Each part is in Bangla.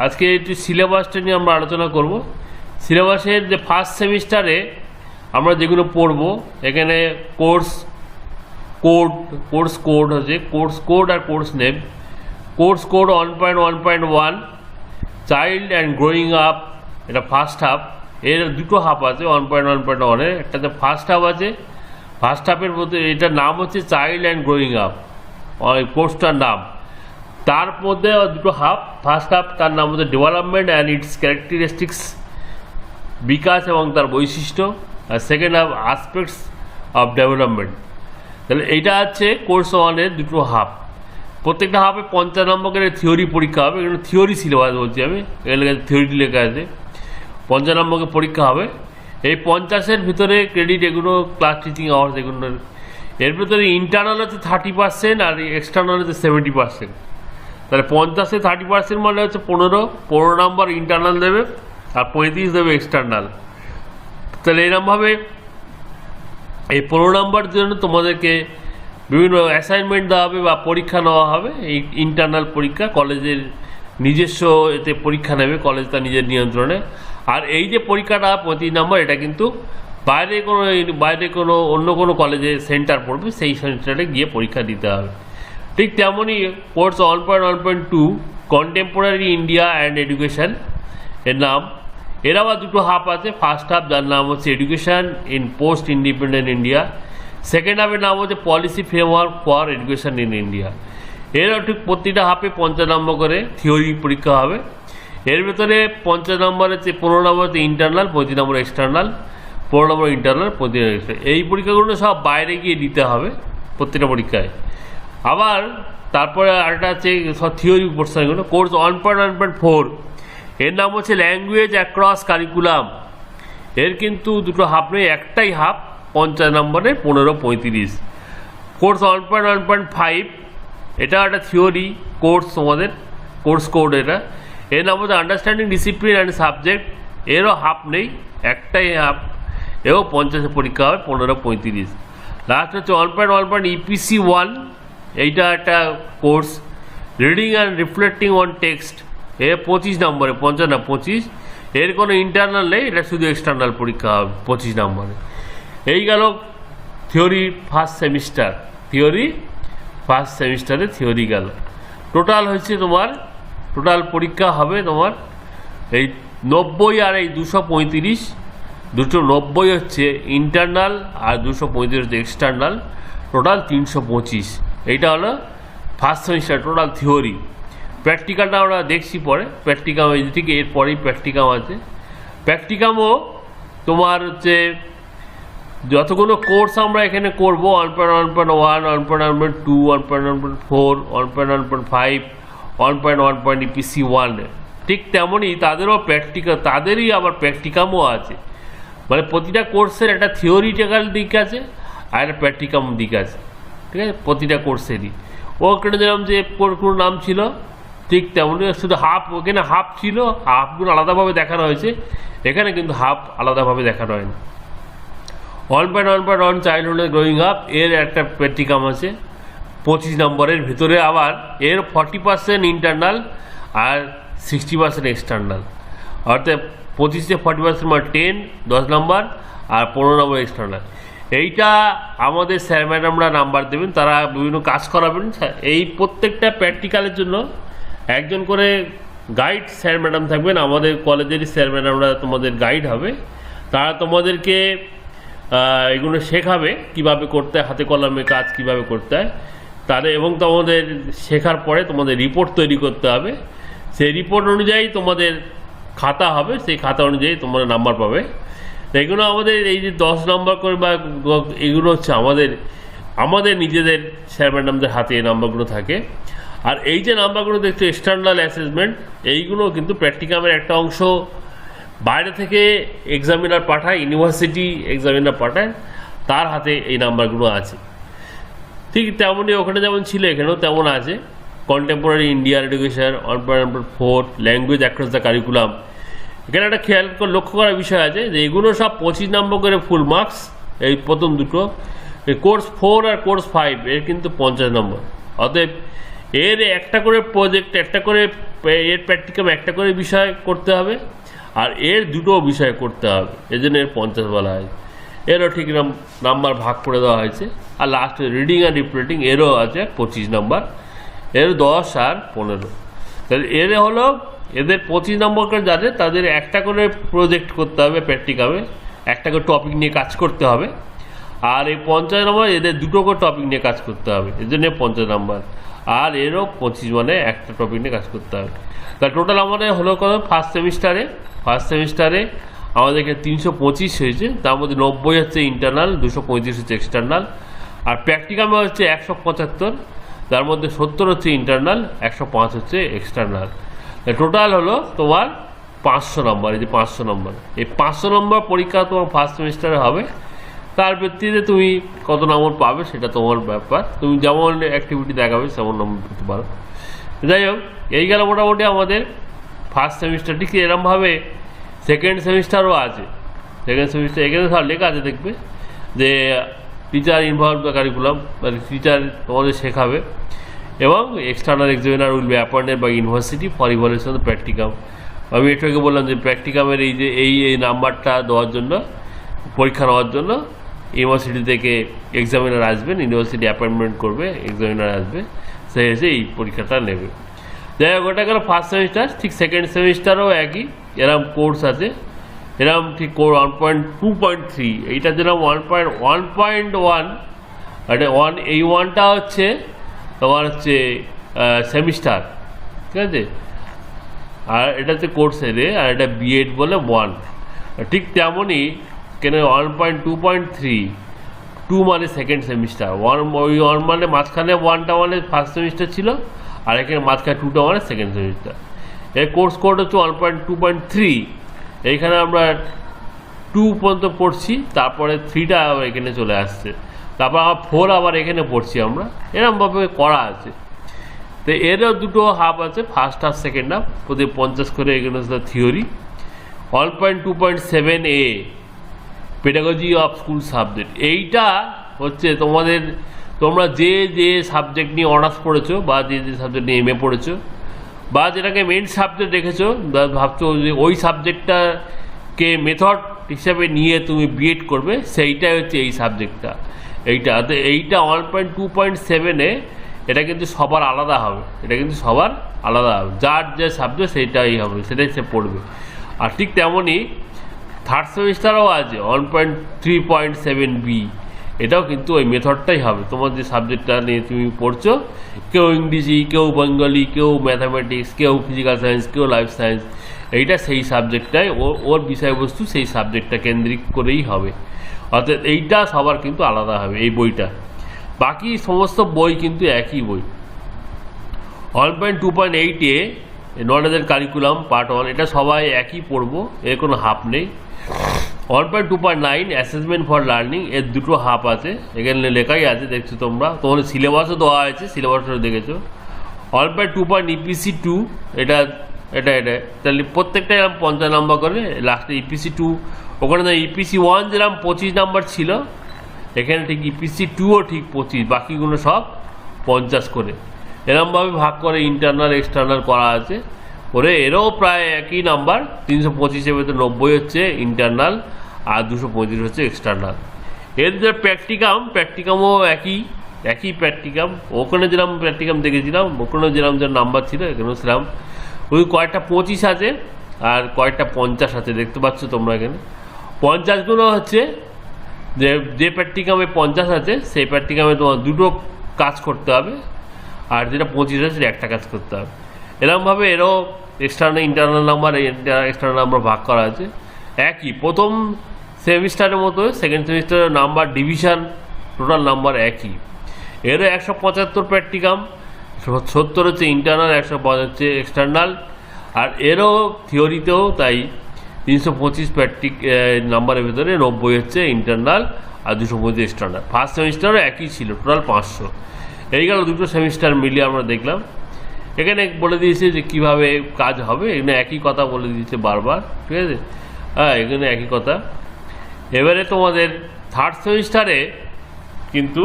আজকে একটু সিলেবাসটা নিয়ে আমরা আলোচনা করব। সিলেবাসের যে ফার্স্ট সেমিস্টারে আমরা যেগুলো পড়ব, এখানে কোর্স কোড হচ্ছে কোর্স কোড আর course name. Course code 1.1.1 child and growing up, এটা ফার্স্ট হাফ। এর দুটো হাফ আছে 1.1.1-এর, একটাতে ফার্স্ট হাফ আছে। ফার্স্ট হাফের মধ্যে এটার নাম হচ্ছে চাইল্ড অ্যান্ড গ্রোয়িং আপ, কোর্সটার নাম। তার মধ্যে দুটো হাফ, ফার্স্ট হাফ তার নাম হচ্ছে ডেভেলপমেন্ট অ্যান্ড ইটস ক্যারেক্টারিস্টিক্স, বিকাশ এবং তার বৈশিষ্ট্য। আর second half aspects of development. তাহলে এইটা হচ্ছে কোর্স 1-এর দুটো হাফ। প্রত্যেকটা হাফে 50 নম্বর করে থিওরি পরীক্ষা হবে। এখানে থিওরি সিলেবাস বলছি আমি, এখানে থিওরিটি লেখা আছে। 50 নম্বরের পরীক্ষা হবে। এই 50-এর ভিতরে ক্রেডিট এগুলো ক্লাস টিচিং আওয়ার্স এগুলো। এর ভিতরে ইন্টারনাল হচ্ছে 30% আর এক্সটার্নাল হচ্ছে 70%। তাহলে 50-এ 30% মানে হচ্ছে 15 নম্বর ইন্টারনাল দেবে আর 35 দেবে এক্সটার্নাল। তাহলে এরকমভাবে এই 15 নম্বর জন্য তোমাদেরকে বিভিন্ন অ্যাসাইনমেন্ট দেওয়া হবে বা পরীক্ষা নেওয়া হবে। এই ইন্টারনাল পরীক্ষা কলেজের নিজস্ব এতে পরীক্ষা নেবে কলেজ তার নিজের নিয়ন্ত্রণে। আর এই যে পরীক্ষাটা 25 নম্বর, এটা কিন্তু বাইরে কোনো অন্য কোনো কলেজে সেন্টার পড়বে, সেই সেন্টারে গিয়ে পরীক্ষা দিতে হবে। ঠিক তেমনই course 1.1.2 contemporary India and education এর নাম। এর আবার দুটো হাফ আছে। ফার্স্ট হাফ যার নাম হচ্ছে education in post independent India, second হাফের নাম হচ্ছে policy framework for education in India. এরও ঠিক প্রতিটা হাফে 50 নম্বর করে থিওরি পরীক্ষা হবে। এর ভেতরে 50 নম্বরের 15 নম্বর ইন্টারনাল, 25 নম্বর এক্সটার্নাল, 15 নম্বর ইন্টারনাল, 25 নম্বর এক্সটার্নাল। এই পরীক্ষাগুলো সব বাইরে গিয়ে দিতে হবে প্রত্যেকটা পরীক্ষায়। আবার তারপরে আরেকটা আছে সব থিওরি পোর্শনগুলো। কোর্স 1.1.4 এর নাম হচ্ছে ল্যাঙ্গুয়েজ অ্যাক্রস কারিকুলাম। এর কিন্তু দুটো হাফ নেই, একটাই হাফ, 50 নম্বরে 15-35। কোর্স 1.1.5 এটা একটা থিওরি কোর্স, তোমাদের কোর্স কোড এটা। এর নাম হচ্ছে আন্ডারস্ট্যান্ডিং ডিসিপ্লিন অ্যান্ড সাবজেক্ট। এরও হাফ নেই, একটাই হাফ, এও 50-এ পরীক্ষা হবে, 15-35। লাস্ট হচ্ছে 1.1. EPC 1, এইটা একটা course, reading and reflecting on text. এ 25 নম্বরে, 50 না 25। এর কোনো ইন্টারনাল নেই, এটা শুধু এক্সটার্নাল পরীক্ষা হবে 25 নম্বরে। এই গেল থিওরি ফার্স্ট সেমিস্টার। থিওরি গেল। টোটাল হচ্ছে তোমার, টোটাল পরীক্ষা হবে তোমার এই 90 আর এই 235। দুটো 90 হচ্ছে ইন্টারনাল আর 235 হচ্ছে এক্সটার্নাল, টোটাল 325। এইটা হলো ফার্স্ট সেমিস্টার টোটাল থিওরি। প্র্যাকটিক্যালটা আমরা দেখছি পরে। প্র্যাকটিকাম এই ঠিক এরপরেই প্র্যাকটিকাম আছে। প্র্যাকটিকামও তোমার হচ্ছে যতগুলো কোর্স আমরা এখানে করবো 1.1.1, 1.1.2, 1.1.4, 1.1.5, 1.1. EPC 1, ঠিক তেমনই তাদেরও প্র্যাকটিক্যাল, তাদেরই আবার প্র্যাকটিকামও আছে। মানে প্রতিটা কোর্সের একটা থিওরিটিক্যাল দিক আছে আর একটা প্র্যাকটিকাম দিক আছে, ঠিক আছে, প্রতিটা কোর্সেরই। ওখানে যেরকম যে কোনো নাম ছিল ঠিক তেমনই, শুধু হাফ, ওখানে হাফ ছিল, হাফগুলো আলাদাভাবে দেখানো হয়েছে, এখানে কিন্তু হাফ আলাদাভাবে দেখানো হয়নি। 1.1.1 চাইল্ডহুড গ্রোয়িং আপ, এর একটা প্র্যাকটিকাম আছে 25 নম্বরের ভিতরে। আবার এর 40% ইন্টারনাল আর 60% এক্সটার্নাল, অর্থাৎ 25-এ 40% মানে 10 নম্বর আর 15 নম্বর এক্সটার্নাল। এইটা আমাদের স্যার ম্যাডামরা নাম্বার দেবেন, তারা বিভিন্ন কাজ করাবেন। এই প্রত্যেকটা প্র্যাকটিক্যালের জন্য একজন করে গাইড স্যার ম্যাডাম থাকবেন। আমাদের কলেজেরই স্যার ম্যাডামরা তোমাদের গাইড হবে। তারা তোমাদেরকে এগুলো শেখাবে কীভাবে করতে হয়, হাতে কলমে কাজ কীভাবে করতে হয় তাদের। এবং তোমাদের শেখার পরে তোমাদের রিপোর্ট তৈরি করতে হবে। সেই রিপোর্ট অনুযায়ী তোমাদের খাতা হবে, সেই খাতা অনুযায়ী তোমরা নাম্বার পাবে। এগুলো আমাদের এই যে 10 নম্বর করে বা এগুলো হচ্ছে আমাদের নিজেদের স্যার ম্যাডামদের হাতে এই নাম্বারগুলো থাকে। আর এই যে নাম্বারগুলো দেখছো এক্সটার্নাল অ্যাসেসমেন্ট, এইগুলো কিন্তু প্র্যাকটিকামের একটা অংশ। বাইরে থেকে এক্সামিনার পাঠায়, ইউনিভার্সিটি এক্সামিনার পাঠায়, তার হাতে এই নাম্বারগুলো আছে। ঠিক তেমনই ওখানে যেমন ছিল এখানেও তেমন আছে। Contemporary Indian education 1.4 language across the curriculum. এখানে একটা লক্ষ্য করার বিষয় আছে যে এগুলো সব 25 নম্বর করে ফুল মার্কস। এই প্রথম দুটো কোর্স 4 আর কোর্স 5 এর কিন্তু 50 নম্বর। অতএব এর একটা করে প্রজেক্ট, একটা করে এর প্র্যাকটিক্যাম একটা করে বিষয় করতে হবে, আর এর দুটো বিষয় করতে হবে, এজন্য এর 50 বলা হয়। এরও ঠিক নাম্বার ভাগ করে দেওয়া হয়েছে। আর লাস্টে রিডিং আর রিপ্রেটিং এরও আছে 25 নম্বর, এর 10 আর 15। তাহলে এর হলো এদের 25 নম্বর করে যাদের, তাদের একটা করে প্রজেক্ট করতে হবে প্র্যাকটিক্যামে, একটা করে টপিক নিয়ে কাজ করতে হবে। আর এই 50 নম্বর এদের দুটো করে টপিক নিয়ে কাজ করতে হবে, এর জন্য 50 নম্বর। আর এরও 25 মানে একটা টপিক নিয়ে কাজ করতে হবে। তা টোটাল আমাদের হলো কত ফার্স্ট সেমিস্টারে আমাদের এখানে 325 হয়েছে, তার মধ্যে 90 হচ্ছে ইন্টারনাল, 235 হচ্ছে এক্সটার্নাল। আর প্র্যাকটিকামে হচ্ছে 175, তার মধ্যে 70 হচ্ছে ইন্টারনাল, 105 হচ্ছে এক্সটার্নাল। টোটাল হলো তোমার 500 নম্বর। এই যে 500 নম্বর, এই 500 নম্বর পরীক্ষা তোমার ফার্স্ট সেমিস্টারে হবে। তার ভিত্তিতে তুমি কত নম্বর পাবে সেটা তোমার ব্যাপার, তুমি যেমন অ্যাক্টিভিটি দেখাবে তেমন নম্বর পেতে পারো। যাই হোক, এই গেল মোটামুটি আমাদের ফার্স্ট সেমিস্টার। ঠিক এরকমভাবে সেকেন্ড সেমিস্টারও আছে। সেকেন্ড সেমিস্টার এখানে সব লেখা আছে, দেখবে যে টিচার ইনভলভ দ্য কারিকুলাম, মানে টিচার তোমাদের শেখাবে, এবং external examiner will be appointed by university for evaluation of practicum. আমি একটু আগে বললাম যে প্র্যাকটিকামের এই যে এই নাম্বারটা দেওয়ার জন্য, পরীক্ষা নেওয়ার জন্য ইউনিভার্সিটি থেকে এক্সামিনার আসবেন, ইউনিভার্সিটি অ্যাপয়েন্টমেন্ট করবে, এক্সামিনার আসবে, সে এসে এই পরীক্ষাটা নেবে। যাই হোক, ওটা গেল ফার্স্ট সেমিস্টার। ঠিক সেকেন্ড সেমিস্টারও একই এরম কোর্স আছে, এরম ঠিক 1.2.3, এইটা যেরকম 1.1, এটা এই ওয়ানটা হচ্ছে তোমার হচ্ছে সেমিস্টার, ঠিক আছে, আর এটা হচ্ছে কোর্স এরিয়া, আর এটা বিএড বলে 1। ঠিক তেমনই কেন 1.2.3, 2 মানে সেকেন্ড সেমিস্টার, ওই 1 মানে মাঝখানে 1টা মানে ফার্স্ট সেমিস্টার ছিল, আর এখানে মাঝখানে 2টা মানে সেকেন্ড সেমিস্টার। এর কোর্স কোড হচ্ছে 1.2.3। এইখানে আমরা 2 পর্যন্ত পড়ছি, তারপরে 3টা আবার এখানে চলে আসছে, তারপর আবার 4 আবার এখানে পড়ছি আমরা, এরকমভাবে করা আছে। তো এরও দুটো হাফ আছে, ফার্স্ট হাফ সেকেন্ড হাফ, প্রতি 50 করে। এখানে theory 1.2.7a pedagogy of school subject. এইটা হচ্ছে তোমাদের, তোমরা যে যে সাবজেক্ট নিয়ে অনার্স পড়েছো, বা যে যে সাবজেক্ট নিয়ে এমএ পড়েছো, বা যেটাকে মেন সাবজেক্ট রেখেছো, ভাবছো যে ওই সাবজেক্টটাকে মেথড হিসাবে নিয়ে তুমি বিএড করবে, সেইটাই হচ্ছে এই সাবজেক্টটা। এইটা 1.2.7-এ এটা কিন্তু সবার আলাদা হবে, এটা কিন্তু সবার আলাদা হবে, যার যে সাবজেক্ট সেইটাই হবে, সেটাই সে পড়বে। আর ঠিক তেমনই থার্ড সেমিস্টারও আছে 1.3.7b, এটাও কিন্তু ওই মেথডটাই হবে। তোমার যে সাবজেক্টটা নিয়ে তুমি পড়ছো, কেউ ইংরেজি, কেউ বেঙ্গলি, কেউ ম্যাথামেটিক্স, কেউ ফিজিক্যাল সায়েন্স, কেউ লাইফ সায়েন্স, এইটা সেই সাবজেক্টটাই, ওর বিষয়বস্তু সেই সাবজেক্টটা কেন্দ্রিক করেই হবে। অর্থাৎ এইটা সবার কিন্তু আলাদা হবে এই বইটা, বাকি সমস্ত বই কিন্তু একই বই। 1.2.8-এ নলেজের কারিকুলাম পার্ট 1, এটা সবাই একই পড়বো, এর কোনো হাফ নেই। 1.2.9 অ্যাসেসমেন্ট ফর লার্নিং, এর দুটো হাফ আছে, এখানে লেখাই আছে, দেখছো তোমরা, তোমাদের সিলেবাসও দেওয়া আছে, সিলেবাসও দেখেছো। 1.2. EPC 2, এটা তাহলে প্রত্যেকটা এরকম 50 নম্বর করে, লাস্টে EPC 2, ওখানে EPC 1 যেরকম 25 নম্বর ছিল, এখানে ঠিক EPC 2ও ঠিক 25, বাকিগুলো সব 50 করে। এরকমভাবে ভাগ করে ইন্টারনাল এক্সটার্নাল করা আছে, করে এরও প্রায় একই নাম্বার, 325-এর ভেতরে 90 হচ্ছে ইন্টারনাল, আর 235 হচ্ছে এক্সটার্নাল। এর যে প্র্যাকটিকামও একই প্র্যাকটিকাম, ওখানে যেরকম প্র্যাকটিকাম দেখেছিলাম, ওখানে যেরকম যে নাম্বার ছিল, এখানেও সেরকম। ওই কয়েকটা 25 আছে আর কয়েকটা 50 আছে, দেখতে পাচ্ছ তোমরা এখানে। 50গুলো হচ্ছে যে প্র্যাকটিকামে 50 আছে, সেই প্র্যাকটিকামে তোমার দুটো কাজ করতে হবে, আর যেটা 25 আছে সেটা একটা কাজ করতে হবে। এরকমভাবে এরও external internal number, external number ভাগ করা আছে একই। প্রথম সেমিস্টারের মতো সেকেন্ড সেমিস্টারের নাম্বার ডিভিশন, টোটাল নাম্বার একই। এরও 175 প্র্যাকটিকাম, 70 হচ্ছে ইন্টারনাল, 105 হচ্ছে এক্সটার্নাল। আর এরও থিওরিতেও তাই 325 নাম্বারের ভেতরে 90 হচ্ছে ইন্টারনাল, আর 225 এক্সটার্নাল। ফার্স্ট সেমিস্টারও একই ছিল, টোটাল 500। এই গেল দুটো সেমিস্টার মিলিয়ে আমরা দেখলাম। এখানে বলে দিয়েছে যে কীভাবে কাজ হবে, এখানে একই কথা বলে দিয়েছে বারবার, ঠিক আছে, হ্যাঁ, এখানে একই কথা। এবারে তোমাদের থার্ড সেমিস্টারে কিন্তু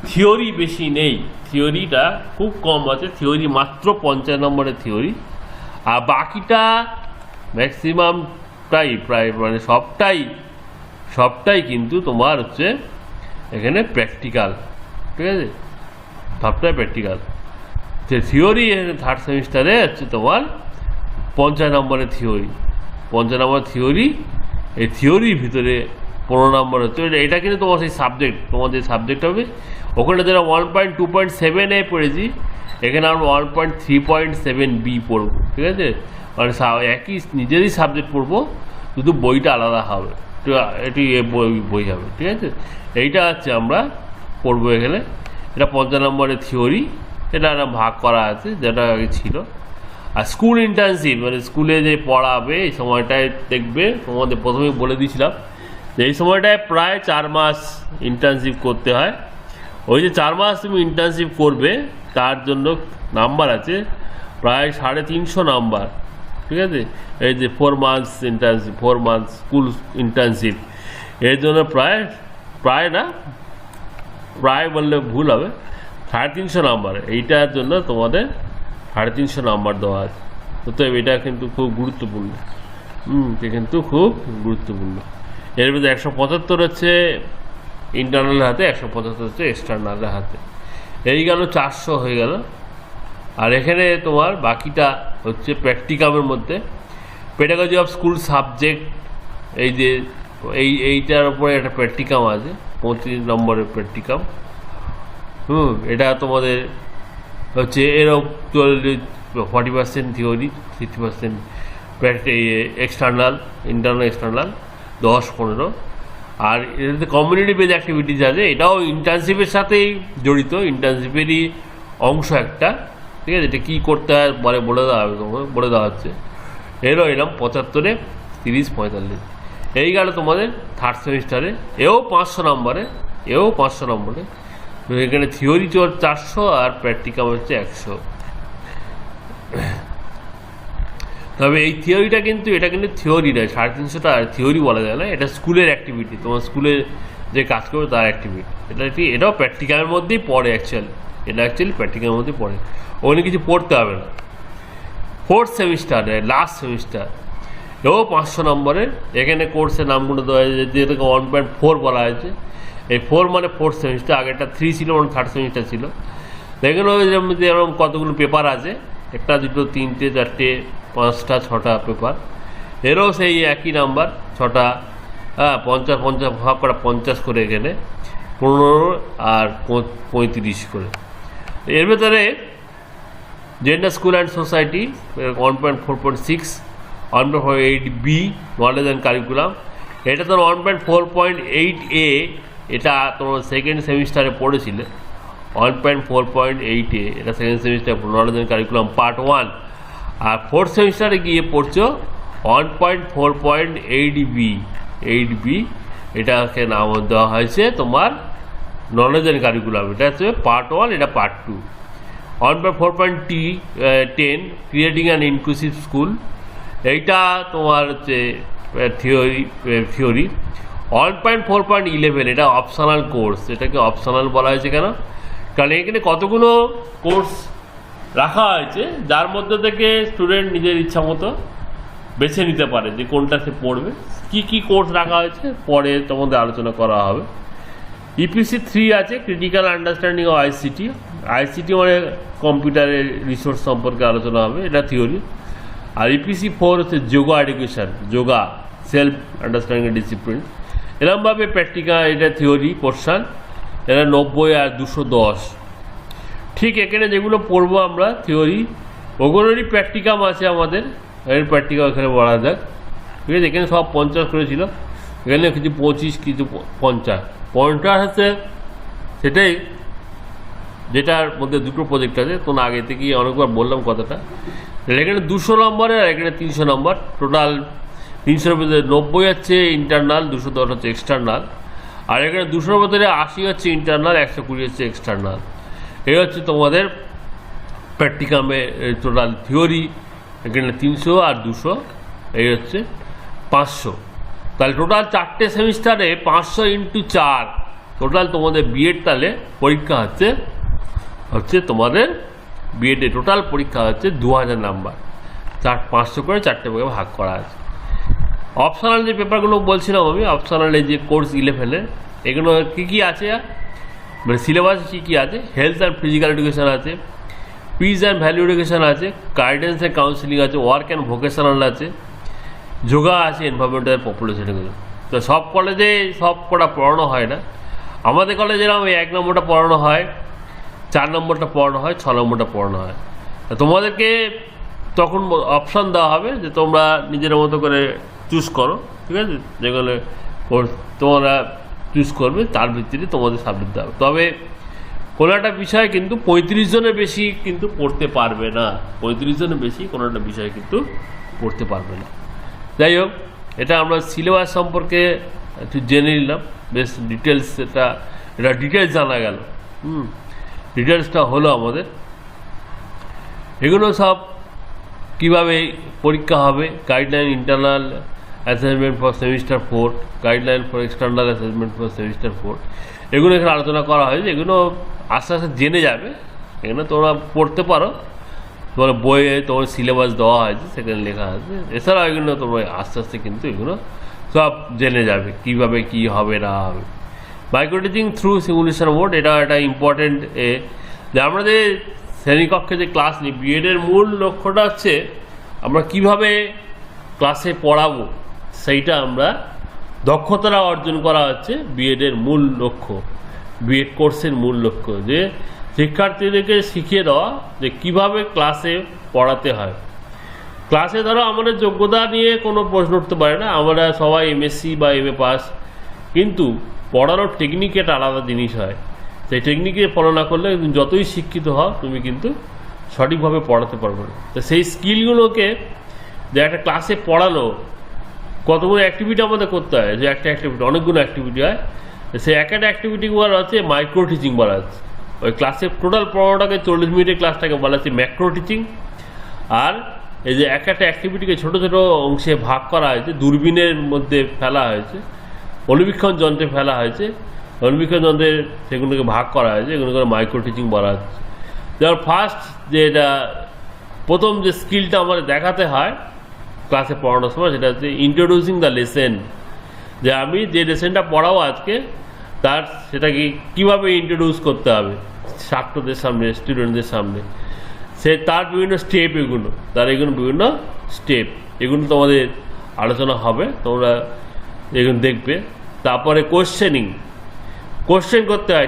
থিওরি বেশি নেই, থিওরিটা খুব কম আছে, থিওরি মাত্র 50 নম্বরের থিওরি, আর বাকিটা ম্যাক্সিমামটাই প্রায় মানে সবটাই কিন্তু তোমার হচ্ছে এখানে প্র্যাকটিক্যাল, ঠিক আছে, সবটাই প্র্যাকটিক্যাল। যে থিওরি থার্ড সেমিস্টারে হচ্ছে তোমার 50 নম্বরের থিওরি, 50 নম্বরের থিওরি, এই থিওরির ভিতরে 15 নম্বর হচ্ছে এটা কিন্তু তোমার সেই সাবজেক্ট, তোমার যে সাবজেক্ট হবে ওখানে যারা 1.2.7 পড়েছি, এখানে আমরা 1.3.7B পড়বো, ঠিক আছে, মানে একই নিজেরই সাবজেক্ট পড়বো, শুধু বইটা আলাদা হবে, এটি বই হবে, ঠিক আছে। এইটা হচ্ছে আমরা পড়বো এখানে, এটা 50 নম্বরের থিওরি, এটা একটা ভাগ করা আছে যেটা আগে ছিল। আর স্কুল ইন্টার্নশিপ মানে স্কুলে যে পড়াবে এই সময়টায় দেখবে, তোমাদের প্রথমেই বলে দিয়েছিলাম যে এই সময়টায় প্রায় 4 মাস ইন্টার্নশিপ করতে হয়। ওই যে 4 মাস তুমি ইন্টার্নশিপ করবে তার জন্য নাম্বার আছে প্রায় 350 নাম্বার, ঠিক আছে। এই যে 4 months internship, 4 months school internship, এর জন্য প্রায় বললে ভুল হবে, 350 নাম্বার, এইটার জন্য তোমাদের 350 নাম্বার দেওয়া আছে। তো এটা কিন্তু খুব গুরুত্বপূর্ণ, এটা কিন্তু খুব গুরুত্বপূর্ণ। এর মধ্যে 175 হচ্ছে ইন্টারনালের হাতে, 175 হচ্ছে এক্সটার্নালের হাতে, এই গেল 400 হয়ে গেল। আর এখানে তোমার বাকিটা হচ্ছে প্র্যাকটিকামের মধ্যে পেডাগজি অফ স্কুল সাবজেক্ট, এই যে এইটার উপরে একটা প্র্যাকটিকাম আছে 35 নম্বরের প্র্যাকটিকাম। এটা তোমাদের হচ্ছে এরকম 40% থিওরি, 60% এক্সটার্নাল, ইন্টারনাল এক্সটার্নাল 10-15। আর এটাতে কমিউনিটি বেজ অ্যাক্টিভিটিস আছে, এটাও ইন্টার্নশিপের সাথেই জড়িত, ইন্টার্নশিপেরই অংশ একটা, ঠিক আছে। এটা কী করতে হয় বলে দেওয়া হচ্ছে। এরও এরকম 75-এ 30-45, এই গেল তোমাদের থার্ড সেমিস্টারে। এও 500 নম্বরে, এখানে থিওরি 400 আর প্র্যাকটিকাম হচ্ছে 100। তবে এই থিওরিটা কিন্তু এটা কিন্তু থিওরি নয়, 350টা থিওরি বলা যায় না, এটা স্কুলের অ্যাক্টিভিটি, তোমার স্কুলে যে কাজ করবে তার অ্যাক্টিভিটি। এটাও প্র্যাকটিক্যালের মধ্যেই পড়ে, এটা অ্যাকচুয়ালি প্র্যাকটিক্যালের মধ্যেই পড়ে, ওখানে কিছু পড়তে হবে না। ফোর্থ সেমিস্টারে লাস্ট সেমিস্টার, এও 500 নম্বরের। এখানে কোর্সের নামগুলো দেওয়া হয়েছে, যেটাকে 1.4 বলা হয়েছে। এই 4 মানে ফোর্থ সেমিস্টার, আগেটা 3 ছিল, থার্ড সেমিস্টার ছিল। এখানে যেরকম কতগুলো পেপার আছে, 1, 2, 3, 4, 5, 6টা পেপার, এরও সেই একই নাম্বার 6টা, 50 ভাগ করা 50 করে, এখানে 15 আর 35 করে। এর ভেতরে gender school and society 1.4.6, 1.8B knowledge and curriculum, এটা তোর 1.4.8A, এটা তোমার সেকেন্ড সেমিস্টারে পড়েছিলে 1.4.8A, এটা second semester knowledge and curriculum part 1। আর ফোর্থ সেমিস্টারে গিয়ে পড়ছো 1.4.8B, এটাকে নাম দেওয়া হয়েছে তোমার নলেজ অ্যান্ড কারিকুলাম, এটা হচ্ছে পার্ট 1, এটা part 2। 1.4.10 creating an inclusive school, এইটা তোমার হচ্ছে থিওরি। 1.4.11 এটা অপশনাল কোর্স, এটাকে অপশনাল বলা হয়েছে কেন, কারণ এখানে কতগুলো কোর্স রাখা হয়েছে যার মধ্যে থেকে স্টুডেন্ট নিজের ইচ্ছা মতো বেছে নিতে পারে যে কোনটা সে পড়বে। কি কোর্স রাখা হয়েছে পরে তোমাদের আলোচনা করা হবে। EPC 3 আছে ক্রিটিক্যাল আন্ডারস্ট্যান্ডিং অফ আইসিটি মানে কম্পিউটারের রিসোর্স সম্পর্কে আলোচনা হবে, এটা থিওরি। আর EPC 4 হচ্ছে yoga education, yoga self understanding discipline, এরকমভাবে প্র্যাকটিক্যাল, এটা থিওরি পোর্শন, এটা 90 আর 210। ঠিক এখানে যেগুলো পড়বো আমরা থিওরি, ওগুলোরই প্র্যাকটিকাম আছে আমাদের, এর প্র্যাকটিকাম এখানে বলা যাক, ঠিক আছে। এখানে সব 50 করেছিল, এখানে কিছু 25, কিছু 50 হচ্ছে সেটাই, যেটার মধ্যে দুটো প্রজেক্ট আছে, তো আগে থেকেই অনেকবার বললাম কথাটা। এখানে 200 নম্বরের আর এখানে 300 নম্বর, টোটাল 300-এর মধ্যে 90 হচ্ছে ইন্টারনাল, 210 হচ্ছে এক্সটার্নাল। আর এখানে 200-এর মধ্যে 80 হচ্ছে ইন্টারনাল, 120 হচ্ছে এক্সটার্নাল। এই হচ্ছে তোমাদের প্র্যাকটিকামে টোটাল থিওরি, এখানে 300 আর 200, এই হচ্ছে 500। তাহলে টোটাল 4টে সেমিস্টারে 500 × 4, টোটাল তোমাদের বিএড তাহলে পরীক্ষা হচ্ছে তোমাদের বিএডে টোটাল পরীক্ষা হচ্ছে 2000 নাম্বার, 500 করে 4টে ভাগে ভাগ করা আছে। অপশনাল যে পেপারগুলো বলছিলাম আমি, অপশনাল এই যে কোর্স 11-এ এগুলো কী আছে, মানে সিলেবাস কী আছে, হেলথ অ্যান্ড ফিজিক্যাল এডুকেশন আছে, পিস অ্যান্ড ভ্যালু এডুকেশন আছে, গাইডেন্স অ্যান্ড কাউন্সিলিং আছে, ওয়ার্ক অ্যান্ড ভোকেশনাল আছে, যোগা আছে, এনভায়রনমেন্টাল পপুলেশন। এগুলো তো সব কলেজে সব কটা পড়ানো হয় না। আমাদের কলেজে এরকম 1 নম্বরটা পড়ানো হয়, 4 নম্বরটা পড়ানো হয়, 6 নম্বরটা পড়ানো হয়। তোমাদেরকে তখন অপশান দেওয়া হবে যে তোমরা নিজের মতো করে চুজ করো, ঠিক আছে, যেগুলো তোমরা চুজ করবে তার ভিত্তিতে তোমাদের সাবজেক্ট দেওয়া হবে। তবে কোনো একটা বিষয় কিন্তু 35 জনের বেশি কিন্তু পড়তে পারবে না, 35 জনের বেশি কোনো একটা বিষয় কিন্তু পড়তে পারবে না। যাই হোক, এটা আমরা সিলেবাস সম্পর্কে একটু জেনে নিলাম, বেশ ডিটেলস, এটা ডিটেলস জানা গেল। ডিটেলসটা হলো আমাদের এগুলো সব কীভাবে পরীক্ষা হবে, guideline internal assessment for semester 4, guideline for external assessment for semester 4, এগুলো এখানে আলোচনা করা হয়েছে। এগুলো আস্তে আস্তে জেনে যাবে, এখানে তোমরা পড়তে পারো, তোমার বইয়ে তোমার সিলেবাস দেওয়া হয়েছে, সেখানে লেখা আছে। এছাড়াও এগুলো তোমরা আস্তে আস্তে কিন্তু এগুলো সব জেনে যাবে কীভাবে কী হবে না হবে। Micro teaching through simulation mode, এটা একটা ইম্পর্টেন্ট যে আমরা যে শ্রেণীকক্ষে যে ক্লাস নিই, বিএডের মূল লক্ষ্যটা হচ্ছে আমরা কিভাবে ক্লাসে পড়াবো, সেইটা আমরা দক্ষতাটা অর্জন করা হচ্ছে বিএডের মূল লক্ষ্য, বিএড কোর্সের মূল লক্ষ্য, যে শিক্ষার্থীদেরকে শিখিয়ে দেওয়া যে কিভাবে ক্লাসে পড়াতে হয়। ক্লাসে ধরো আমাদের যোগ্যতা নিয়ে কোনো প্রশ্ন উঠতে পারে না, আমরা সবাই এমএসসি বা এমএ পাস, কিন্তু পড়ানোর টেকনিক একটা আলাদা জিনিস হয়। সেই টেকনিকে ফলো না করলে যতই শিক্ষিত হও তুমি কিন্তু সঠিকভাবে পড়াতে পারবে না। তো সেই স্কিলগুলোকে যে একটা ক্লাসে পড়ানো, কতগুলো অ্যাক্টিভিটি আমাদের করতে হয়, যে একটা অ্যাক্টিভিটি অনেকগুলো অ্যাক্টিভিটি হয়, সেই একটা অ্যাক্টিভিটি বলা হচ্ছে মাইক্রো টিচিং বলা হচ্ছে। ওই ক্লাসে টোটাল পড়ানোটাকে 40 মিনিটের ক্লাসটাকে বলা হচ্ছে ম্যাক্রো টিচিং। আর এই যে একটা অ্যাক্টিভিটিকে ছোটো ছোটো অংশে ভাগ করা হয়েছে, দূরবীনের মধ্যে ফেলা হয়েছে, অনুবীক্ষণ যন্ত্রে ফেলা হয়েছে, অনুবীক্ষণ যন্ত্রে সেগুলোকে ভাগ করা হয়েছে, এগুলোকে মাইক্রো টিচিং বলা হচ্ছে। যেমন ফার্স্ট যে এটা প্রথম যে স্কিলটা আমাদের দেখাতে হয় ক্লাসে পড়ানোর সময়, সেটা হচ্ছে ইন্ট্রোডিউসিং দ্য লেসেন, যে আমি যে লেসেনটা পড়াবো আজকে তার সেটাকে কীভাবে ইন্ট্রোডিউস করতে হবে ছাত্রদের সামনে, স্টুডেন্টদের সামনে, সে তার বিভিন্ন স্টেপ, এগুলো বিভিন্ন স্টেপ, এগুলো তোমাদের আলোচনা হবে, তোমরা এগুলো দেখবে। তারপরে কোশ্চেন করতে হয়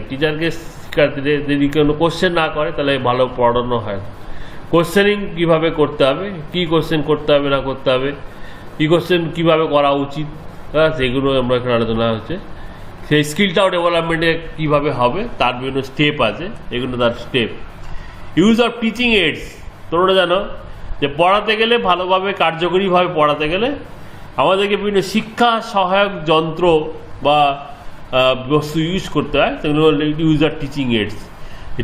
টিচারকে শিক্ষার্থীদের যদি কোনো কোশ্চেন না করে তাহলে ভালো পড়ানো হয়। কোশ্চেনিং কীভাবে করতে হবে, কী কোশ্চেন করতে হবে না করতে হবে, কী কোশ্চেন কীভাবে করা উচিত, সেগুলো আমরা এখানে আলোচনা হচ্ছে। সেই স্কিলটাও ডেভেলপমেন্টে কীভাবে হবে তার বিভিন্ন স্টেপ আছে, এগুলো তার step. Use of teaching AIDS, তোমরা জানো যে পড়াতে গেলে ভালোভাবে কার্যকরীভাবে পড়াতে গেলে আমাদেরকে বিভিন্ন শিক্ষা সহায়ক যন্ত্র বা বস্তু ইউজ করতে হয়, সেগুলো use of teaching AIDS.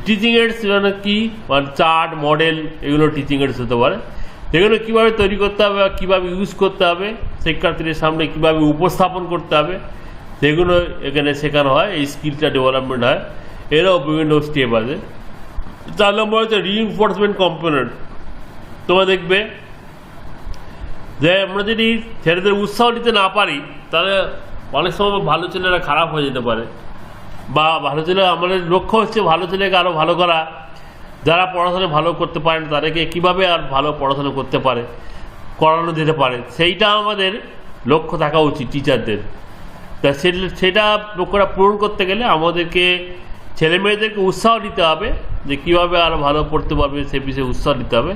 Teaching AIDS মানে কি, মানে চার্ট, মডেল, এগুলো টিচিং এইডস হতে পারে। সেগুলো কীভাবে তৈরি করতে হবে, কীভাবে ইউজ করতে হবে, শিক্ষার্থীদের সামনে কীভাবে উপস্থাপন করতে হবে, সেগুলো এখানে শেখানো হয়, এই স্কিলটা ডেভেলপমেন্ট হয়। এরও বিভিন্ন স্টেপ আছে। 4 নম্বর হচ্ছে রিইনফোর্সমেন্ট কম্পোনেন্ট। তোমরা দেখবে যে আমরা যদি ছেলেদের উৎসাহ দিতে না পারি তাহলে অনেক সময় ভালো ছেলেরা খারাপ হয়ে যেতে পারে, বা ভালো ছেলে, আমাদের লক্ষ্য হচ্ছে ভালো ছেলেকে আরও ভালো করা, যারা পড়াশোনা ভালো করতে পারে না তাদেরকে কীভাবে আর ভালো পড়াশোনা করতে পারে, করানো যেতে পারে, সেইটা আমাদের লক্ষ্য থাকা উচিত টিচারদের। তা সেটা লক্ষ্যটা পূরণ করতে গেলে আমাদেরকে ছেলে মেয়েদেরকে উৎসাহ দিতে হবে, যে কীভাবে আরও ভালো পড়তে পারবে সে বিষয়ে উৎসাহ দিতে হবে।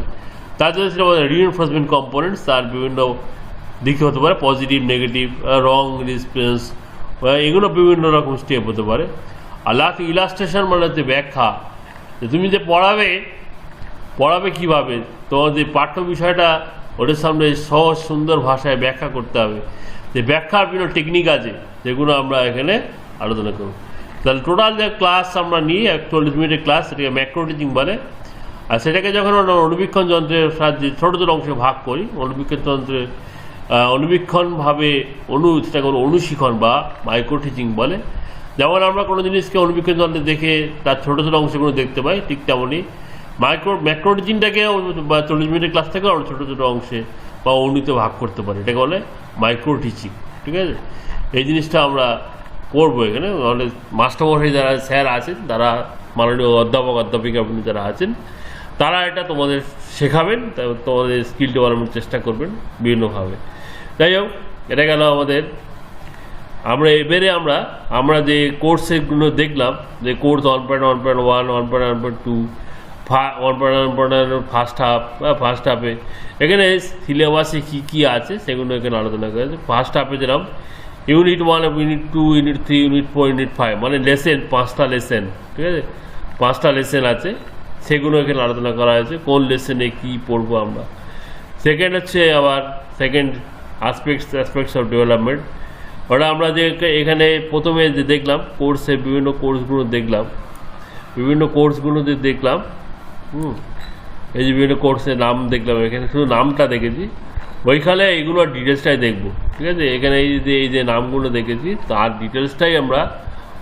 তার জন্য সেটা রিইনফোর্সমেন্ট কম্পোনেন্টস, তার বিভিন্ন দিকে হতে পারে, পজিটিভ, নেগেটিভ, রং রেসপন্স, এগুলো বিভিন্ন রকম স্টেপ হতে পারে। আর লাস্ট ইলাস্ট্রেশন মানে হচ্ছে ব্যাখ্যা, তুমি যে পড়াবে কীভাবে, তোমার যে পাঠ্য বিষয়টা ওদের সামনে সহজ সুন্দর ভাষায় ব্যাখ্যা করতে হবে, যে ব্যাখ্যার বিভিন্ন টেকনিক আছে যেগুলো আমরা এখানে আলোচনা করব। তাহলে টোটাল যে ক্লাস আমরা নিই 40 মিনিটের ক্লাস, সেটাকে ম্যাক্রো টিচিং বলে। আর সেটাকে যখন আমরা অনুবীক্ষণ যন্ত্রের সাহায্যে ছোটো ছোটো অংশে ভাগ করি, অনুবীক্ষণ যন্ত্রে অনুবীক্ষণভাবে সেটাকে অনুশীক্ষণ বা মাইক্রো টিচিং বলে। যেমন আমরা কোনো জিনিসকে অনুবীক্ষণ যন্ত্রে দেখে তার ছোটো ছোটো অংশগুলো দেখতে পাই, ঠিক তেমনই ম্যাক্রো টিচিংটাকেও বা 40 মিনিটের ক্লাস থেকেও আমরা ছোটো ছোটো অংশে বা অণুতে ভাগ করতে পারি, এটাকে বলে মাইক্রো টিচিং। ঠিক আছে, এই জিনিসটা আমরা পড়বো এখানে। আমাদের মাস্টারমশাই যারা স্যার আছেন, তারা মাননীয় অধ্যাপক অধ্যাপিকা যারা আছেন, তারা এটা তোমাদের শেখাবেন, তোমাদের স্কিল ডেভেলপমেন্ট চেষ্টা করবেন বিভিন্নভাবে। যাই হোক, এটা গেল আমাদের। আমরা এবারে আমরা যে কোর্সেরগুলো দেখলাম, যে কোর্স 1.1.1, 1.1.2, 1.1.1 ফার্স্ট হাফে এখানে সিলেবাসে কী কী আছে সেগুলো এখানে আলোচনা করা হয়েছে। ফার্স্ট হাফে যেরকম unit 1, unit 2, unit 3, unit 4, unit 5, মানে লেসেন 5টা লেসেন। ঠিক আছে, 5টা লেসেন আছে, সেগুলো এখানে আলোচনা করা হয়েছে, কোন লেসেনে কী পড়বো আমরা। সেকেন্ড হচ্ছে আবার সেকেন্ড অ্যাসপেক্টস অফ ডেভেলপমেন্ট। ওটা আমরা যে এখানে প্রথমে যে দেখলাম কোর্সের বিভিন্ন কোর্সগুলো দেখলাম, এই যে বিভিন্ন কোর্সের নাম দেখলাম, এখানে শুধু নামটা দেখেছি, ওইখানে এইগুলো ডিটেলসটাই দেখবো। ঠিক আছে, এখানে এই যে নামগুলো দেখেছি তার ডিটেলসটাই আমরা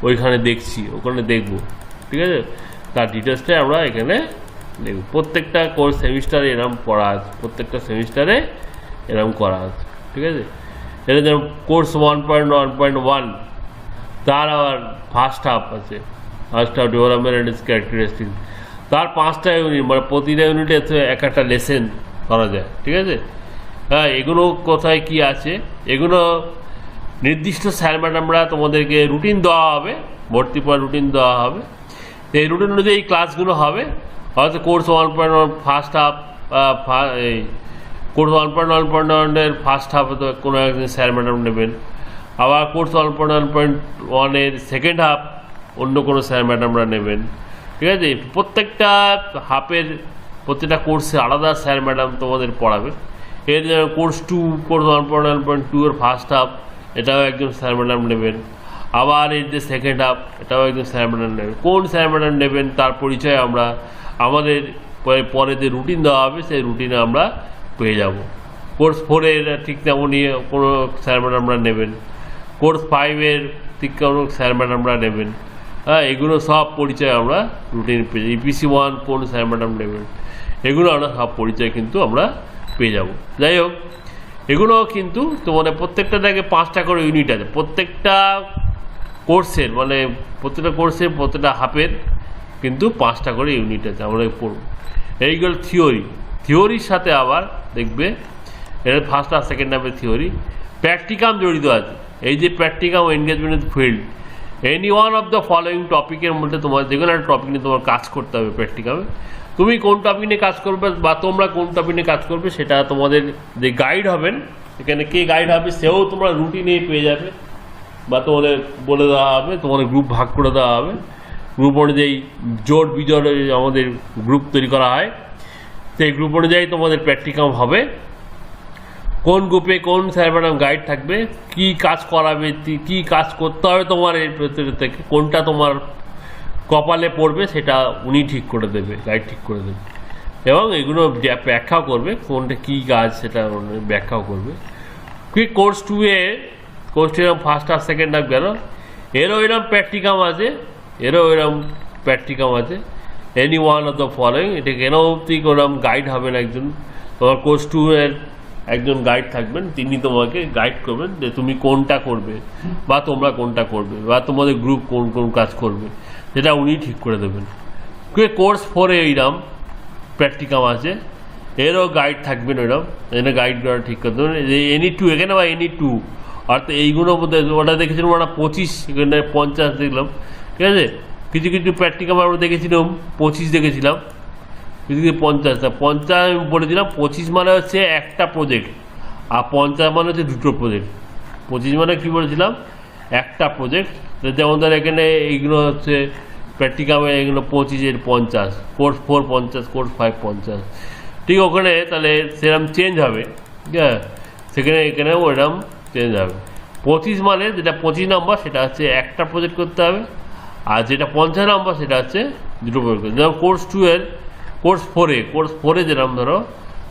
ওইখানে দেখছি, ওখানে দেখবো। ঠিক আছে, তার ডিটেলসটাই আমরা এখানে দেখব। প্রত্যেকটা কোর্স সেমিস্টারে এরকম পড়া আছে, প্রত্যেকটা সেমিস্টারে এরকম করা আছে। ঠিক আছে, এটা যেমন কোর্স 1.1.1, তার আবার ফার্স্ট হাফ আছে, first half development and its characteristics, তার 5টা ইউনিট, মানে প্রতিটা ইউনিটে এক একটা লেসেন করা যায়। ঠিক আছে, হ্যাঁ, এগুলো কোথায় কি আছে, এগুলো নির্দিষ্ট স্যার ম্যাডামরা তোমাদেরকে রুটিন দেওয়া হবে, ভর্তি পর রুটিন দেওয়া হবে। তো এই রুটিন অনুযায়ী ক্লাসগুলো হবে। হয়তো কোর্স 1.1 ফার্স্ট হাফ, এই কোর্স 1.1.1 ফার্স্ট হাফে তো কোনো একজন স্যার ম্যাডাম নেবেন, আবার কোর্স 1.1.1 সেকেন্ড হাফ অন্য কোনো স্যার ম্যাডামরা নেবেন। ঠিক আছে, প্রত্যেকটা হাফের প্রত্যেকটা কোর্সে আলাদা স্যার ম্যাডাম তোমাদের পড়াবে। এর কোর্স 1.1.2 এর ফার্স্ট হাফ, এটাও একজন স্যার ম্যাডাম নেবেন। আবার এর যে সেকেন্ড হাফ, এটাও একজন স্যার ম্যাডাম নেবেন। কোন স্যার ম্যাডাম নেবেন তার পরিচয় আমরা আমাদের পরে যে রুটিন দেওয়া হবে সেই রুটিনে আমরা পেয়ে যাব। কোর্স 4-এর ঠিক তেমনই কোনো স্যার ম্যাডামরা নেবেন, কোর্স 5-এর ঠিক কোনো স্যার ম্যাডামরা নেবেন। হ্যাঁ, এগুলো সব পরিচয় আমরা রুটিন পেয়ে যাই। ইপিসি 1 কোন স্যার ম্যাডাম নেবেন, এগুলো আমরা সব পরিচয় কিন্তু আমরা পেয়ে যাব। যাই হোক, এগুলো কিন্তু তোমাদের প্রত্যেকটা থেকে 5টা করে ইউনিট আছে, প্রত্যেকটা কোর্সের, মানে প্রত্যেকটা কোর্সের প্রত্যেকটা হাফের কিন্তু 5টা করে ইউনিট আছে, আমরা পড়ব। এইগুলো থিওরির সাথে আবার দেখবে এর ফার্স্ট আর সেকেন্ড হাফে থিওরি, প্র্যাকটিকাম জড়িত আছে। এই যে practicum engagement field, any one of the following টপিকের মধ্যে তোমার যে কোনো একটা টপিক নিয়ে তোমার কাজ করতে হবে প্র্যাকটিকামে। তুমি কোন টপিক নিয়ে কাজ করবে বা তোমরা কোন টপিক নিয়ে কাজ করবে সেটা তোমাদের যে গাইড হবেন, এখানে কে গাইড হবে সেও তোমরা রুটিনে পেয়ে যাবে, বা তোমাদের বলে দেওয়া হবে, তোমাদের গ্রুপ ভাগ করে দেওয়া হবে। গ্রুপ অনুযায়ী জোট বিজোট আমাদের গ্রুপ তৈরি করা হয়, সেই গ্রুপ অনুযায়ী তোমাদের প্র্যাকটিকাম হবে। কোন গ্রুপে কোন স্যার ম্যাডাম গাইড থাকবে, কী কাজ করাবে, কী কাজ করতে হবে তোমার এর ভেতর থেকে, কোনটা তোমার কপালে পড়বে সেটা উনি ঠিক করে দেবে, গাইড ঠিক করে দেবে, এবং এগুলো ব্যাখ্যাও করবে কোনটা কী কাজ সেটা ব্যাখ্যাও করবে। কোর্স 2-এ এরকম ফার্স্ট আর সেকেন্ড হাফ গেল, এরও এরকম প্র্যাকটিকাম আছে, any one of the following. এটা কেন ঠিক ওরকম গাইড হবেন একজন, তোমার কোর্স 2-এর একজন গাইড থাকবেন, তিনি তোমাকে গাইড করবেন যে তুমি কোনটা করবে বা তোমরা কোনটা করবে বা তোমাদের গ্রুপ কোন কোন কাজ করবে, সেটা উনি ঠিক করে দেবেন। কোর্স 4-এ এইরকম প্র্যাকটিকাম আছে, এরও গাইড থাকবেন, ওইরকম এখানে গাইড করা ঠিক করে দেবেন। যে এনি 2 এখানে বা এনি 2, অর্থাৎ এইগুলোর মধ্যে ওটা দেখেছিলাম ওটা 25, এখানে 50 দেখলাম। ঠিক আছে, কিছু কিছু প্র্যাকটিকাম আমরা দেখেছিলাম 25 দেখেছিলাম, কিছু কিছু 50। 50 আমি বলেছিলাম 25 মানে হচ্ছে একটা প্রজেক্ট, আর 50 মানে হচ্ছে দুটো প্রজেক্ট। 25 মানে কী বলেছিলাম, একটা প্রজেক্ট। যেমন ধর এখানে এইগুলো হচ্ছে প্র্যাকটিকামে, এগুলো 25-এর 50, কোর্স 4 50, কোর্স 5 50। ঠিক ওখানে তাহলে সেরকম চেঞ্জ হবে, ঠিক আছে, সেখানে এখানেও ওরকম চেঞ্জ হবে। 25 মানে যেটা 25 নম্বর সেটা হচ্ছে একটা প্রজেক্ট করতে হবে, আর যেটা 50 নম্বর সেটা হচ্ছে দুটো প্রজেক্ট করতে হবে। যেমন কোর্স 4-এ যেরকম ধরো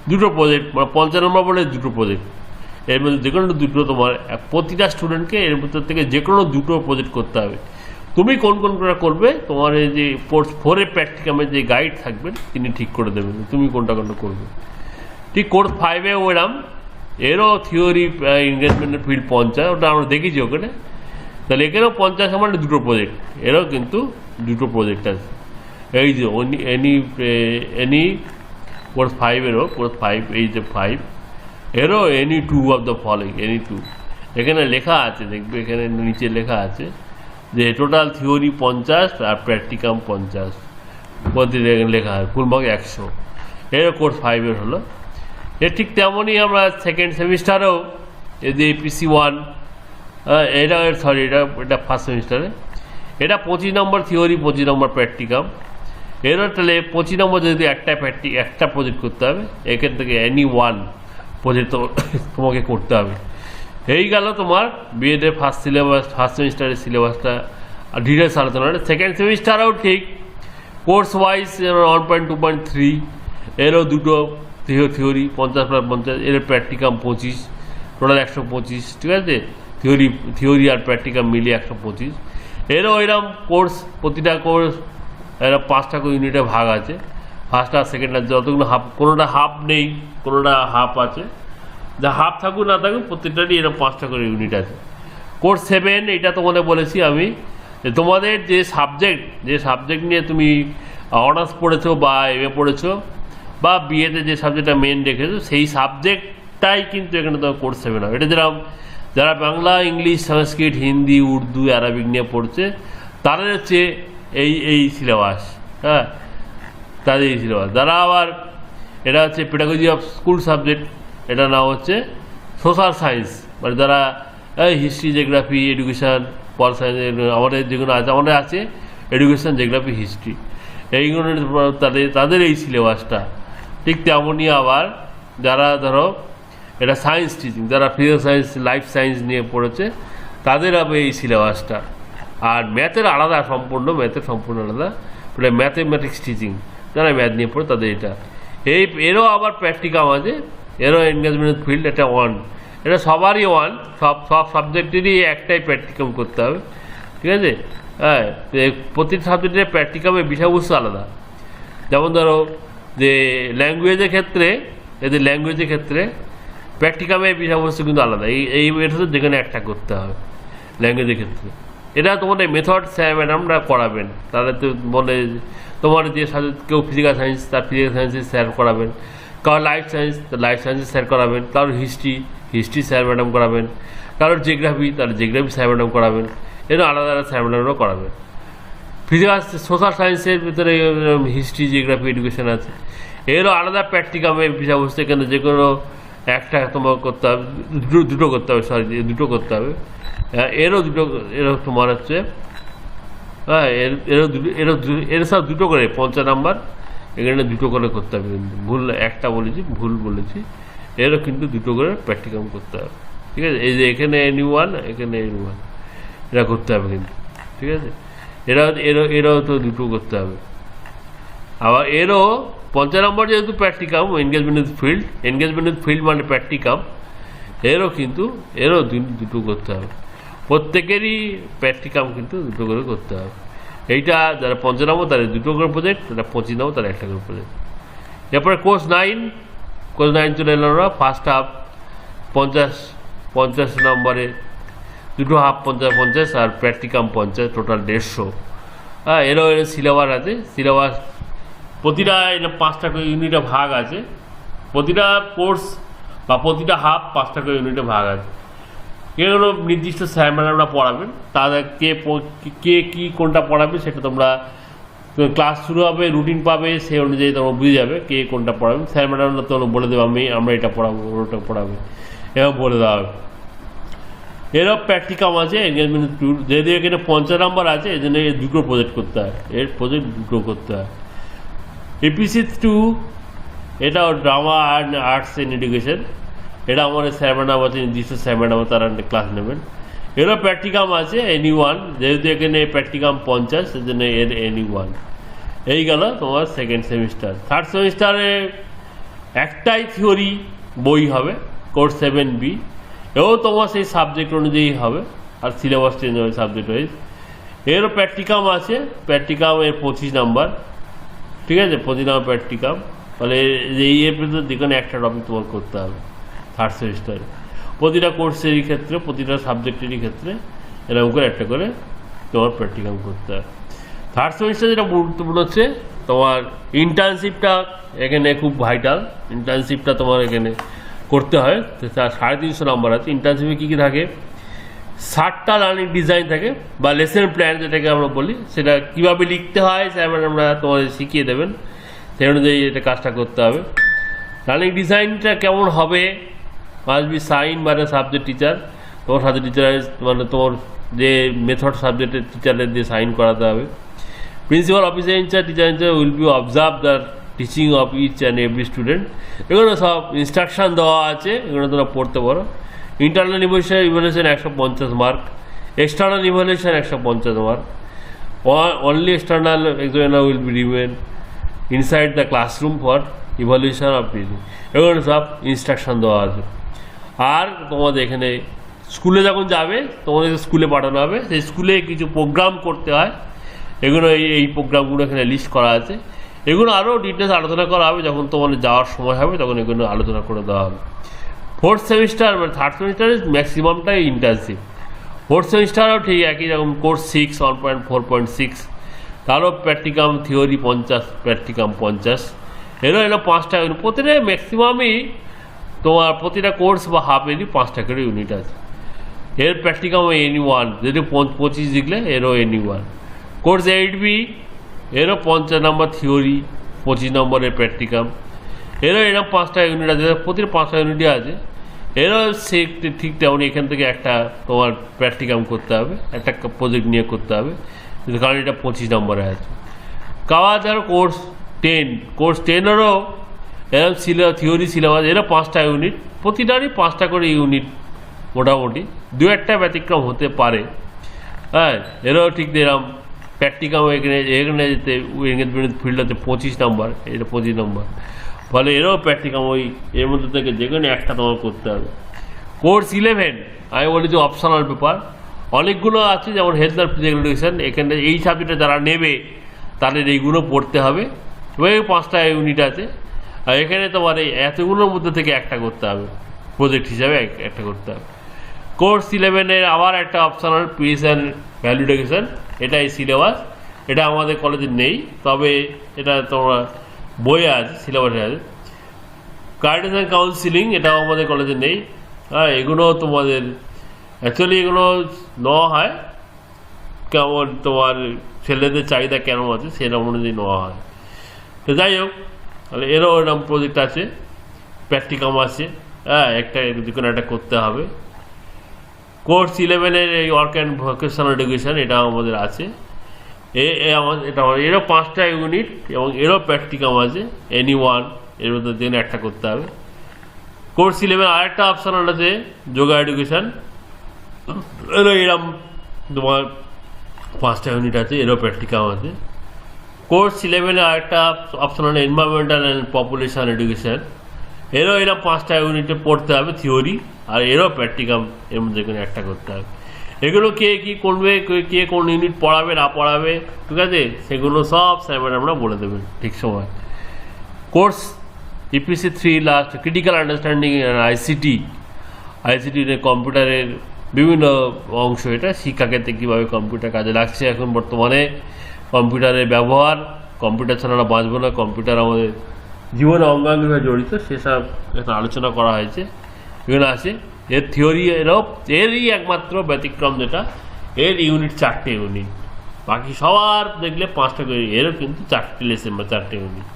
দুটো প্রজেক্ট, মানে 50 নম্বর বলে দুটো প্রজেক্ট, এর মধ্যে যে কোনো দুটো তোমার প্রতিটা স্টুডেন্টকে এর ভিতর থেকে যে কোনো দুটো প্রজেক্ট করতে হবে। তুমি কোন কোনটা করবে তোমার এই যে কোর্স 4-এর প্র্যাকটিকামের যে গাইড থাকবেন তিনি ঠিক করে দেবেন তুমি কোনটা কোনটা করবে। ঠিক কোর্স 5-এ ওরম এরও থিওরি এনগেজমেন্টের ফিল্ড 50, ওটা আমরা দেখেছি ওখানে। তাহলে এখানেও 50 মানে দুটো প্রজেক্ট, এরও কিন্তু দুটো প্রজেক্ট আছে। এই যে এনি কোর্স 5-এরও কোর্স 5 এই যে 5 এরও any 2 of the following, any 2 এখানে লেখা আছে, দেখবে এখানে নিচে লেখা আছে যে টোটাল থিওরি 50 আর প্র্যাকটিকাম 50, প্রতিটা লেখা হয় ফুল মার্ক 100। এরও কোর্স 5-এর হলো। এর ঠিক তেমনই আমরা সেকেন্ড সেমিস্টারেও এই যে এপিসি 1 এটা সরি এটা ফার্স্ট সেমিস্টারে, এটা 25 নম্বর থিওরি 25 নম্বর প্র্যাকটিকাম। এরও তাহলে 25 নম্বর যদি একটা প্রজেক্ট করতে হবে, এখান থেকে এনি 1 প্রজেক্ট তোমাকে করতে হবে। এই গেল তোমার বিএডের ফার্স্ট সেমিস্টারের সিলেবাসটা ডিটেলস আলোচনা। সেকেন্ড সেমিস্টারেও ঠিক কোর্স ওয়াইজ 1.2.3 এরও দুটো থিওরি 50+50, এর প্র্যাকটিকাম 25, টোটাল 125, ঠিক আছে। থিওরি আর প্র্যাকটিকাম মিলিয়ে 125। এরও এরকম কোর্স, প্রতিটা কোর্স এরা 5টা করে ইউনিটে ভাগ আছে, ফার্স্ট আর সেকেন্ড আর যতগুলো হাফ, কোনোটা হাফ নেই, কোনোটা হাফ আছে, যা হাফ থাকুক না থাকুক প্রত্যেকটারই এরকম 5টা করে ইউনিট আছে। কোর্স 7 এটা তোমাদের বলেছি আমি, তোমাদের যে সাবজেক্ট নিয়ে তুমি অনার্স পড়েছো বা এমএ পড়েছো বা বিএতে যে সাবজেক্টটা মেন রেখেছো সেই সাবজেক্টটাই কিন্তু এখানে তোমার কোর্স 7 হবে। এটা যেরকম যারা বাংলা, ইংলিশ, সংস্কৃত, হিন্দি, উর্দু, আরবিক নিয়ে পড়ছে তাদের হচ্ছে এই সিলেবাস, হ্যাঁ, তাদের এই সিলেবাস। যারা আবার এটা হচ্ছে পেডাগজি অফ স্কুল সাবজেক্ট, এটা নাম হচ্ছে সোশ্যাল সায়েন্স, মানে যারা history, geography, education, pol science, আমাদের যেগুলো আছে, আমাদের আছে এডুকেশান, জিওগ্রাফি, হিস্ট্রি, এইগুলো তাদের এই সিলেবাসটা। ঠিক তেমনই আবার যারা ধরো এটা সায়েন্স টিচিং, যারা ফিজিক্যাল সায়েন্স, লাইফ সায়েন্স নিয়ে পড়েছে তাদের আবার এই সিলেবাসটা। আর ম্যাথের আলাদা, সম্পূর্ণ আলাদা, মানে ম্যাথমেটিক্স টিচিং যারা ম্যাথ নিয়ে পড়ে তাদের এটা। এরও আবার প্র্যাকটিকাম আছে, এরও এনগেজমেন্ট ফিল্ড, এটা 1, এটা সবারই 1, সব সাবজেক্টেরই একটাই প্র্যাকটিকাম করতে হবে, ঠিক আছে। হ্যাঁ, প্রতিটি সাবজেক্টের প্র্যাকটিকামের বিষয়বস্তু আলাদা। যেমন ধরো যে ল্যাঙ্গুয়েজের ক্ষেত্রে প্র্যাকটিকামের বিষয়বস্তু কিন্তু আলাদা, এই মেথড যেখানে একটা করতে হবে ল্যাঙ্গুয়েজের ক্ষেত্রে। এটা তোমাদের মেথড স্যার ম্যাডামরা করাবেন, তাদের তো বলে তোমার যে কেউ ফিজিক্যাল সায়েন্স তার ফিজিক্যাল সায়েন্সের স্যার করাবেন, কারোর লাইফ সায়েন্সের স্যার করাবেন, কারোর হিস্ট্রি স্যার ম্যাডাম করাবেন, কারোর জিওগ্রাফি স্যার ম্যাডাম করাবেন, এরকম আলাদা আলাদা স্যার ম্যাডামরাও করাবেন। ফিজিক্যাল সোশ্যাল সায়েন্সের ভিতরে হিস্ট্রি, জিওগ্রাফি, এডুকেশন আছে, এরও আলাদা প্র্যাকটিকামের বিষয়বস্তু, এখানে যে কোনো একটা তোমার করতে হবে, দুটো করতে হবে। এরও তোমার হচ্ছে, হ্যাঁ, এর সব দুটো করে 50 নাম্বার, এখানে দুটো করে করতে হবে। কিন্তু ভুল বলেছি, এরও কিন্তু দুটো করে প্র্যাকটিকাম করতে হবে, ঠিক আছে। এই যে এখানে NE1, এখানে NE1, এটা করতে হবে কিন্তু, ঠিক আছে। এরাও তো দুটো করতে হবে। আবার এরও 50 নম্বর যেহেতু প্র্যাকটিকাম, এনগেজমেন্ট ফিল্ড মানে প্র্যাকটিকাম, এরও দুটো করতে হবে। প্রত্যেকেরই প্র্যাকটিকাম কিন্তু দুটো করে করতে হবে। এইটা যারা 50 নম্বর তাদের দুটো করে প্রজেক্ট, যারা 25 নম্বর তারা একটা করে প্রজেক্ট। এরপরে কোর্স 9 চলে এলো, ফার্স্ট হাফ 50 নম্বরে দুটো হাফ 50 আর প্র্যাকটিকাম 50, টোটাল 150। হ্যাঁ, এরও সিলেবাস আছে, সিলেবাস প্রতিটা 5টা করে ইউনিটে ভাগ আছে, প্রতিটা কোর্স বা প্রতিটা হাফ 5টা করে ইউনিটে ভাগ আছে। এগুলো নির্দিষ্ট স্যার ম্যাডামরা পড়াবেন, তাদের কে কী কোনটা পড়াবে সেটা তোমরা ক্লাস শুরু হবে, রুটিন পাবে, সেই অনুযায়ী তোমরা বুঝে যাবে কে কোনটা পড়াবে। স্যার ম্যাডামরা তোমরা বলে দেবে আমরা এটা পড়াবো, ওটা পড়াবে, এরকম বলে দেওয়া হবে। এরও প্র্যাকটিকাম আছে, এনগেজমেন্ট ট্যুর, যেহেতু এখানে 50 নম্বর আছে এই জন্য দুটো প্রজেক্ট করতে হয়, দুটো করতে হয়। EPC 2 এটাও drama and arts in education, এটা আমাদের স্যার ম্যাডাম আছে, নির্দিষ্ট স্যার ম্যাডাম তারা ক্লাস নেবেন। এরও প্র্যাকটিকাম আছে NE1, যেহেতু এখানে প্র্যাকটিকাম 50 সেজন্য এর NE1। এই গেল তোমার সেকেন্ড সেমিস্টার। থার্ড সেমিস্টারে একটাই থিওরি বই হবে, কোর্স 7B, এও তোমার সেই সাবজেক্ট অনুযায়ী হবে, আর সিলেবাস চেঞ্জ হবে সাবজেক্ট ওয়াইজ। এরও প্র্যাকটিকাম আছে, প্র্যাকটিকাম এর 25 নাম্বার, ঠিক আছে, 25 নাম্বার প্র্যাকটিকাম। তাহলে এই এপিসোড যেখানে একটা টপিক তোমার করতে হবে থার্ড সেমিস্টারে, প্রতিটা কোর্সেরই ক্ষেত্রে, প্রতিটা সাবজেক্টেরই ক্ষেত্রে এরকম করে একটা করে তোমার প্র্যাকটিকাম করতে হবে। থার্ড সেমিস্টার যেটা গুরুত্বপূর্ণ হচ্ছে তোমার ইন্টার্নশিপটা এখানে খুব ভাইটাল। ইন্টার্নশিপটা তোমার এখানে করতে হয়, তার 350 নাম্বার আছে। ইন্টার্নশিপে কী কী থাকে, 60টা লার্নিং ডিজাইন থাকে বা লেসন প্ল্যান যেটাকে আমরা বলি, সেটা কীভাবে লিখতে হয় স্যার আমরা তোমাদের শিখিয়ে দেবেন, সেই অনুযায়ী এটা কাজটা করতে হবে। লার্নিং ডিজাইনটা কেমন হবে, must be sign by the subject teacher, তোমার সাবজেক্ট টিচার মানে তোমার যে মেথড সাবজেক্টের টিচারের দিয়ে সাইন করাতে হবে। Principal officer incharge teacher incharge will be observe the teaching of each and every student. এগুলো সব ইনস্ট্রাকশান দেওয়া আছে, এগুলো তোমরা পড়তে পারো। Internal evaluation 150 mark, external evaluation 150 mark. Only external examiner will be remain inside the classroom for evaluation of teaching. এগুলো সব ইনস্ট্রাকশান দেওয়া আছে। আর তোমাদের এখানে স্কুলে যখন যাবে তোমাদের স্কুলে পাঠানো হবে, সেই স্কুলে কিছু প্রোগ্রাম করতে হয়, এগুলো এই প্রোগ্রামগুলো এখানে লিস্ট করা আছে। এগুলো আরও ডিটেলস আলোচনা করা হবে যখন তোমাদের যাওয়ার সময় হবে, তখন এগুলো আলোচনা করে দেওয়া হবে। ফোর্থ সেমিস্টার মানে থার্ড সেমিস্টারের ম্যাক্সিমামটাই ইন্টার্নশিপ। ফোর্থ সেমিস্টারও ঠিক একই রকম, কোর্স 6 1.4.6, তারও প্র্যাকটিকাম থিওরি 50, প্র্যাকটিকাম 50। এরও 5টা ইউনিট, প্রতিটা ম্যাক্সিমামই তোমার প্রতিটা কোর্স বা হাফ এরই 5টা করে ইউনিট আছে। এর প্র্যাকটিকাম NE1, যদি 25 লিখলে এরও NE1। কোর্স 8B এরও 50 নম্বর থিওরি, 25 নম্বরের প্র্যাকটিকাম। এরও এরকম 5টা ইউনিট আছে, প্রতিটা 5টা ইউনিটই আছে। এরও সে ঠিক তেমনি এখান থেকে একটা তোমার প্র্যাকটিকাম করতে হবে, একটা প্রজেক্ট নিয়ে করতে হবে, কারণ এটা 25 নম্বরে আছে। কাওয়াজ আর কোর্স 10, কোর্স 10এরও এরকম থিওরি সিলেবাস, এরও 5টা ইউনিট, প্রতিটারই 5টা করে ইউনিট মোটামুটি, 2-একটা ব্যতিক্রম হতে পারে। হ্যাঁ, এরও ঠিক এরকম প্র্যাকটিকাম এখানে যেতে এঙ্গেজমেন্ট ফিল্ড হচ্ছে 25 নম্বর, এটা 25 নম্বর। ফলে এরও প্র্যাকটিকাম ওই এর মধ্যে থেকে যে কোনো একটা তোমার করতে হবে। কোর্স 11 আমি বলি যে অপশনাল পেপার অনেকগুলো আছে, যেমন হেলথ অ্যান্ড ফিজিক্যাল এডুকেশন, এখানে এই সাবজেক্টে যারা নেবে তাদের এইগুলো পড়তে হবে। এবং 5টা ইউনিট আছে, আর এখানে তোমার এই এতগুলোর মধ্যে থেকে একটা করতে হবে, প্রজেক্ট হিসাবে একটা করতে হবে। কোর্স 11-এর আবার একটা optional piece and value education, এটা এই সিলেবাস, এটা আমাদের কলেজে নেই, তবে এটা তোমরা বইয়ে আছে, সিলেবাসে আছে। গাইডেন্স অ্যান্ড কাউন্সিলিং, এটাও আমাদের কলেজে নেই। হ্যাঁ, এগুলো তোমাদের অ্যাকচুয়ালি এগুলো নেওয়া হয় কেমন তোমার ছেলেদের চাহিদা কেমন আছে সেরকম অনুযায়ী নেওয়া হয়। তো যাই হোক, তাহলে এরও এরকম প্রজেক্ট আছে, প্র্যাকটিকাম আছে। হ্যাঁ, একটা যে কোনো একটা করতে হবে। কোর্স 11-এর এই ওয়ার্ক অ্যান্ড ভোকেশনাল এডুকেশন, এটাও আমাদের আছে। এটা এরও 5টা ইউনিট এবং এরও প্র্যাকটিকাম আছে, NE1, এর মধ্যে দিন একটা করতে হবে। কোর্স 11 আরেকটা অপশনাল আছে যোগা এডুকেশন, এরকম তোমার 5টা ইউনিট আছে, এরও প্র্যাকটিকাম আছে। কোর্স 11-এ আরেকটা optional environmental and population education, এরও এরকম 5টা ইউনিটে পড়তে হবে থিওরি, আর এরও প্র্যাকটিকাম এর মধ্যে কোনো একটা করতে হবে। এগুলো কে কী করবে, কে কোন ইউনিট পড়াবে না পড়াবে, ঠিক আছে, সেগুলো সব স্যার আমরা বলে দেবেন ঠিক সময়। Course EPC 3 last critical understanding ICT কম্পিউটারের বিভিন্ন অংশ, এটা শিক্ষাক্ষেত্রে কীভাবে কম্পিউটার কাজে লাগছে এখন বর্তমানে, কম্পিউটারের ব্যবহার, কম্পিউটার ছাড়া আমরা বাঁচবো না, কম্পিউটার আমাদের জীবনে অঙ্গাঙ্গিভাবে জড়িত, সেসব এখানে আলোচনা করা হয়েছে। এগুলো আছে এর থিওরি, এরই একমাত্র ব্যতিক্রম যেটা এর ইউনিট 4টে ইউনিট, বাকি সবার দেখলে 5টা করে, এরও কিন্তু 4টে লেসন বা 4টে ইউনিট।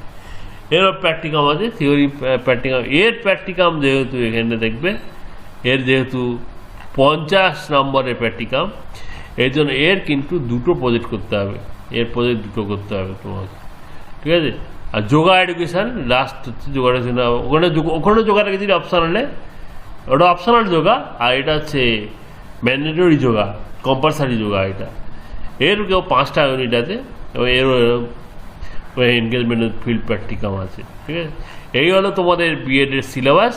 এরও প্র্যাকটিকাম আছে, থিওরি প্র্যাকটিকাম। এর প্র্যাকটিকাম যেহেতু এখানে দেখবে, এর যেহেতু 50 নম্বরের প্র্যাকটিকাম, এর জন্য এর কিন্তু 2টো প্রজেক্ট করতে হবে, এর প্রজেক্ট 2টো করতে হবে তোমাকে, ঠিক আছে। আর যোগা এডুকেশান লাস্ট হচ্ছে যোগা এডুকেশন, ওখানে যোগা রেখেছি অপশনালে, ওটা অপশনাল যোগা, আর এটা হচ্ছে ম্যান্ডেটরি যোগা, কম্পালসারি যোগা। এটা এর কেউ 5টা ইউনিট আছে এবং এরও এনগেজমেন্ট ফিল্ড প্র্যাকটিকাম আছে, ঠিক আছে। এই হলো তোমাদের BEd-এর সিলেবাস।